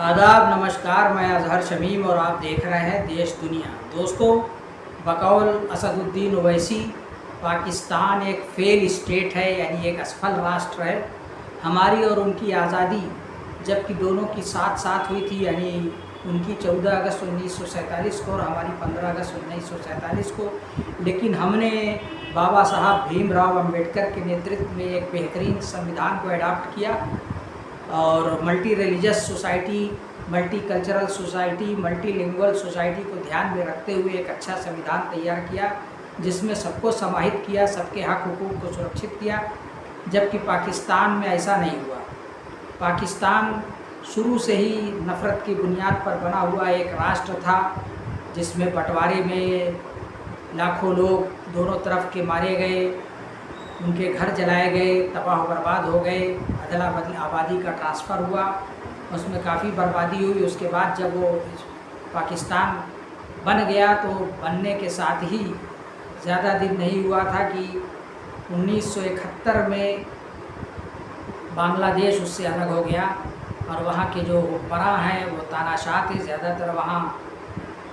आदाब, नमस्कार। मैं अजहर शमीम और आप देख रहे हैं देश दुनिया। दोस्तों, बकौल असदुद्दीन ओवैसी, पाकिस्तान एक फेल स्टेट है, यानी एक असफल राष्ट्र है। हमारी और उनकी आज़ादी जबकि दोनों की साथ साथ हुई थी, यानी उनकी 14 अगस्त 1947 को और हमारी 15 अगस्त 1947 को, लेकिन हमने बाबा साहब भीमराव अंबेडकर के नेतृत्व में एक बेहतरीन संविधान को अडॉप्ट किया और multi religious society, multi cultural society, multilingual society को ध्यान में रखते हुए एक अच्छा संविधान तैयार किया जिसमें सबको समाहित किया, सबके हक हुकूक को सुरक्षित किया। जबकि पाकिस्तान में ऐसा नहीं हुआ। पाकिस्तान शुरू से ही नफ़रत की बुनियाद पर बना हुआ एक राष्ट्र था जिसमें बंटवारे में लाखों लोग दोनों तरफ के मारे गए, उनके घर जलाए गए, तबाह बर्बाद हो गए, अदला बदली आबादी का ट्रांसफ़र हुआ, उसमें काफ़ी बर्बादी हुई। उसके बाद जब वो पाकिस्तान बन गया तो बनने के साथ ही ज़्यादा दिन नहीं हुआ था कि 1971 में बांग्लादेश उससे अलग हो गया और वहाँ के जो हुक्मरान हैं वो तानाशाह थे। ज़्यादातर वहाँ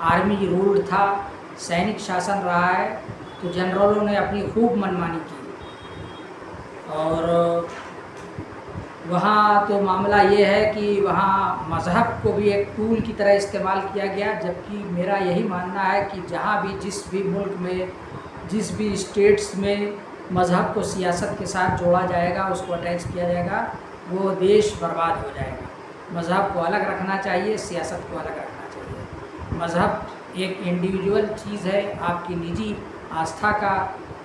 आर्मी रूल्ड था, सैनिक शासन रहा है, तो जनरलों ने अपनी खूब मनमानी की। और वहाँ तो मामला ये है कि वहाँ मज़हब को भी एक टूल की तरह इस्तेमाल किया गया। जबकि मेरा यही मानना है कि जहाँ भी जिस भी मुल्क में जिस भी स्टेट्स में मज़हब को सियासत के साथ जोड़ा जाएगा, उसको अटैच किया जाएगा, वो देश बर्बाद हो जाएगा। मज़हब को अलग रखना चाहिए, सियासत को अलग रखना चाहिए। मज़हब एक इंडिविजुअल चीज़ है, आपकी निजी आस्था का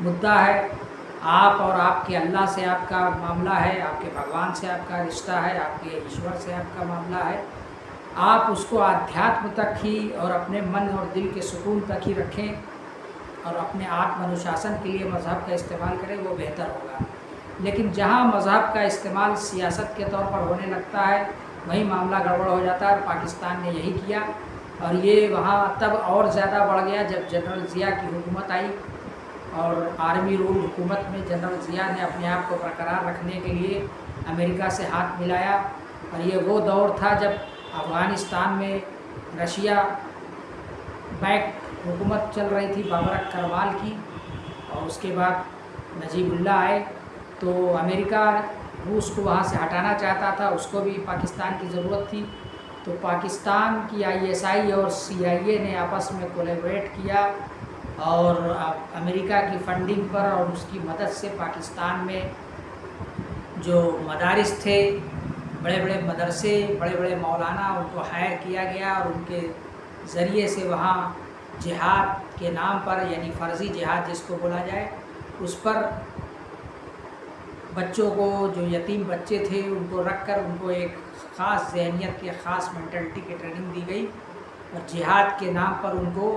मुद्दा है। आप और आपके अल्लाह से आपका मामला है, आपके भगवान से आपका रिश्ता है, आपके ईश्वर से आपका मामला है। आप उसको आध्यात्म तक ही और अपने मन और दिल के सुकून तक ही रखें और अपने आत्म अनुशासन के लिए मज़हब का इस्तेमाल करें, वो बेहतर होगा। लेकिन जहाँ मज़हब का इस्तेमाल सियासत के तौर पर होने लगता है, वहीं मामला गड़बड़ हो जाता है। पाकिस्तान ने यही किया और ये वहाँ तब और ज़्यादा बढ़ गया जब जनरल ज़िया की हुकूमत आई और आर्मी रूल हुकूमत में जनरल ज़िया ने अपने आप को बरकरार रखने के लिए अमेरिका से हाथ मिलाया। और ये वो दौर था जब अफ़गानिस्तान में रशिया बैक हुकूमत चल रही थी बाबरक करमाल की, और उसके बाद नजीबुल्लाह आए तो अमेरिका रूस को वहाँ से हटाना चाहता था, उसको भी पाकिस्तान की ज़रूरत थी। तो पाकिस्तान की ISI और CIA ने आपस में कोलैबोरेट किया और अमेरिका की फंडिंग पर और उसकी मदद से पाकिस्तान में जो मदारिस थे, बड़े बड़े मदरसे, बड़े बड़े मौलाना, उनको हायर किया गया और उनके ज़रिए से वहाँ जिहाद के नाम पर, यानी फ़र्ज़ी जिहाद जिसको बोला जाए, उस पर बच्चों को, जो यतीम बच्चे थे, उनको रख कर उनको एक ख़ास ज़हनियत के ख़ास मेंटलिटी की ट्रेनिंग दी गई और जिहाद के नाम पर उनको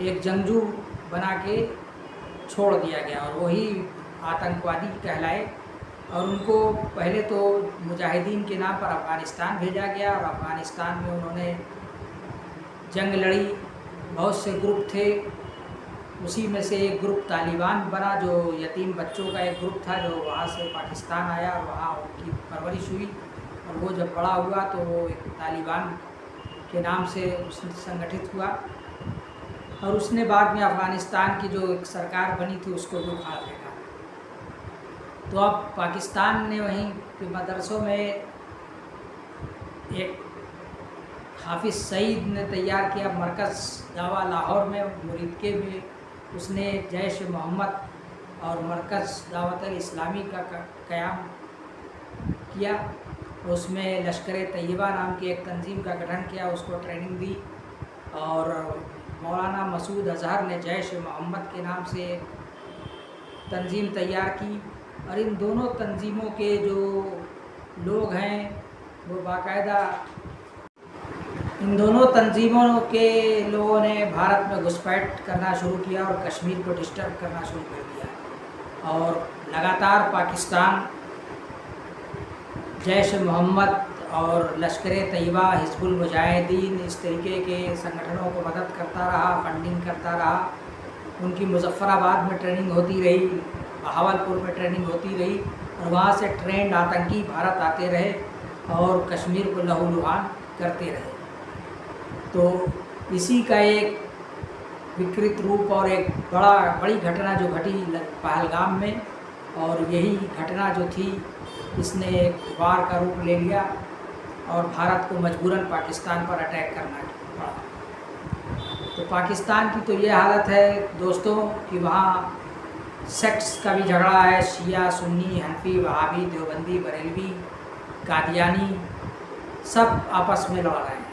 एक जंगजू बना के छोड़ दिया गया और वही आतंकवादी कहलाए। और उनको पहले तो मुजाहिदीन के नाम पर अफ़गानिस्तान भेजा गया और अफ़गानिस्तान में उन्होंने जंग लड़ी। बहुत से ग्रुप थे, उसी में से एक ग्रुप तालिबान बना, जो यतीम बच्चों का एक ग्रुप था जो वहाँ से पाकिस्तान आया और वहाँ उनकी परवरिश हुई। और वो जब बड़ा हुआ तो वो एक तालिबान के नाम से उसने संगठित हुआ और उसने बाद में अफ़गानिस्तान की जो एक सरकार बनी थी उसको भी उखाड़ फेंका। तो अब पाकिस्तान ने वहीं के मदरसों में एक हाफिज़ सईद ने तैयार किया मरकज़ दावा लाहौर में, मुरीदके में उसने जैश मोहम्मद और मरकज़ दावत इस्लामी का क़याम किया। उसमें लश्कर तैयबा नाम की एक तंजीम का गठन किया, उसको ट्रेनिंग दी। और मौलाना मसूद अज़हर ने जैश मोहम्मद के नाम से तंजीम तैयार की। और इन दोनों तंजीमों के जो लोग हैं वो बाकायदा, इन दोनों तंजीमों के लोगों ने भारत में घुसपैठ करना शुरू किया और कश्मीर को डिस्टर्ब करना शुरू कर दिया। और लगातार पाकिस्तान जैश मोहम्मद और लश्कर तैयबा, हिज़्बुल मुजाहिदीन, इस तरीके के संगठनों को मदद करता रहा, फंडिंग करता रहा। उनकी मुज़फ़्फ़राबाद में ट्रेनिंग होती रही, बहावलपुर में ट्रेनिंग होती रही और वहाँ से ट्रेंड आतंकी भारत आते रहे और कश्मीर को लहूलुहान करते रहे। तो इसी का एक विकृत रूप और एक बड़ी घटना जो घटी पहलगाम में, और यही घटना जो थी इसने एक वार का रूप ले लिया और भारत को मजबूरन पाकिस्तान पर अटैक करना पड़ा। तो पाकिस्तान की तो ये हालत है दोस्तों कि वहाँ सेक्ट्स का भी झगड़ा है, शिया, सुन्नी, हनफी, वहाबी, देवबंदी, बरेलवी, कादियानी सब आपस में लड़ रहे हैं।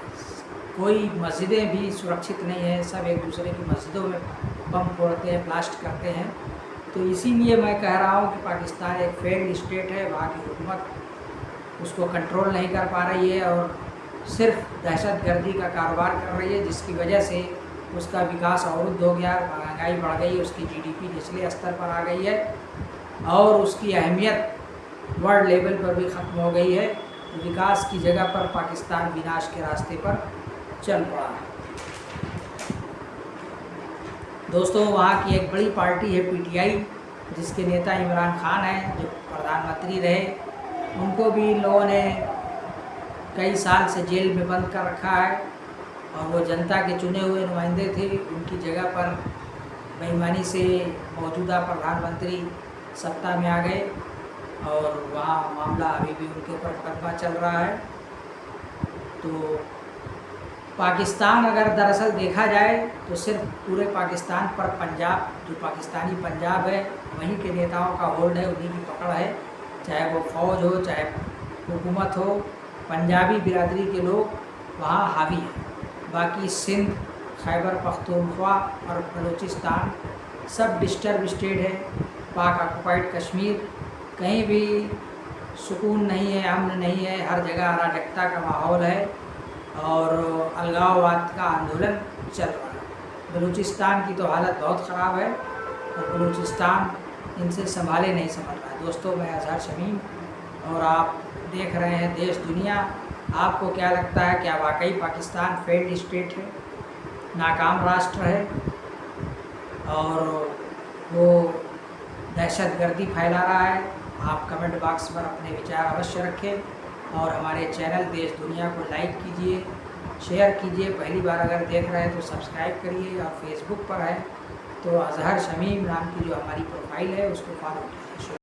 कोई मस्जिदें भी सुरक्षित नहीं है, सब एक दूसरे की मस्जिदों में बम फोड़ते हैं, ब्लास्ट करते हैं। तो इसीलिए मैं कह रहा हूँ कि पाकिस्तान एक फेल्ड स्टेट है, वहाँ की हुकूमत उसको कंट्रोल नहीं कर पा रही है और सिर्फ दहशतगर्दी का कारोबार कर रही है, जिसकी वजह से उसका विकास अवरुद्ध हो गया, महंगाई बढ़ गई, उसकी जीडीपी निचले स्तर पर आ गई है और उसकी अहमियत वर्ल्ड लेवल पर भी ख़त्म हो गई है। विकास की जगह पर पाकिस्तान विनाश के रास्ते पर चल पड़ा है। दोस्तों, वहाँ की एक बड़ी पार्टी है पीटीआई, जिसके नेता इमरान खान हैं, जो प्रधानमंत्री रहे। उनको भी इन लोगों ने कई साल से जेल में बंद कर रखा है और वो जनता के चुने हुए नुमाइंदे थे। उनकी जगह पर बेईमानी से मौजूदा प्रधानमंत्री सत्ता में आ गए और वहाँ मामला अभी भी उनके ऊपर मुकदमा चल रहा है। तो पाकिस्तान अगर दरअसल देखा जाए तो सिर्फ पूरे पाकिस्तान पर पंजाब, जो पाकिस्तानी पंजाब है, वहीं के नेताओं का होल्ड है, उन्हीं की पकड़ है। चाहे वो फ़ौज हो, चाहे हुकूमत हो, पंजाबी बिरादरी के लोग वहाँ हावी हैं। बाकी सिंध, खैबर पख्तूनख्वा और बलूचिस्तान सब डिस्टर्ब स्टेट है। पाक ऑक्युपाइड कश्मीर, कहीं भी सुकून नहीं है, अमन नहीं है, हर जगह अराजकता का माहौल है और अलगाववाद का आंदोलन चल रहा है। बलूचिस्तान की तो हालत बहुत ख़राब है और बलूचिस्तान इनसे संभाले नहीं समझ रहा है। दोस्तों, मैं अज़हर शमीम और आप देख रहे हैं देश दुनिया। आपको क्या लगता है, क्या वाकई पाकिस्तान फेल्ड स्टेट है, नाकाम राष्ट्र है और वो दहशतगर्दी फैला रहा है? आप कमेंट बॉक्स पर अपने विचार अवश्य रखें और हमारे चैनल देश दुनिया को लाइक कीजिए, शेयर कीजिए। पहली बार अगर देख रहे हैं तो सब्सक्राइब करिए और फेसबुक पर है तो अज़हर शमीम नाम की जो हमारी प्रोफाइल है उसको फॉलो कीजिए।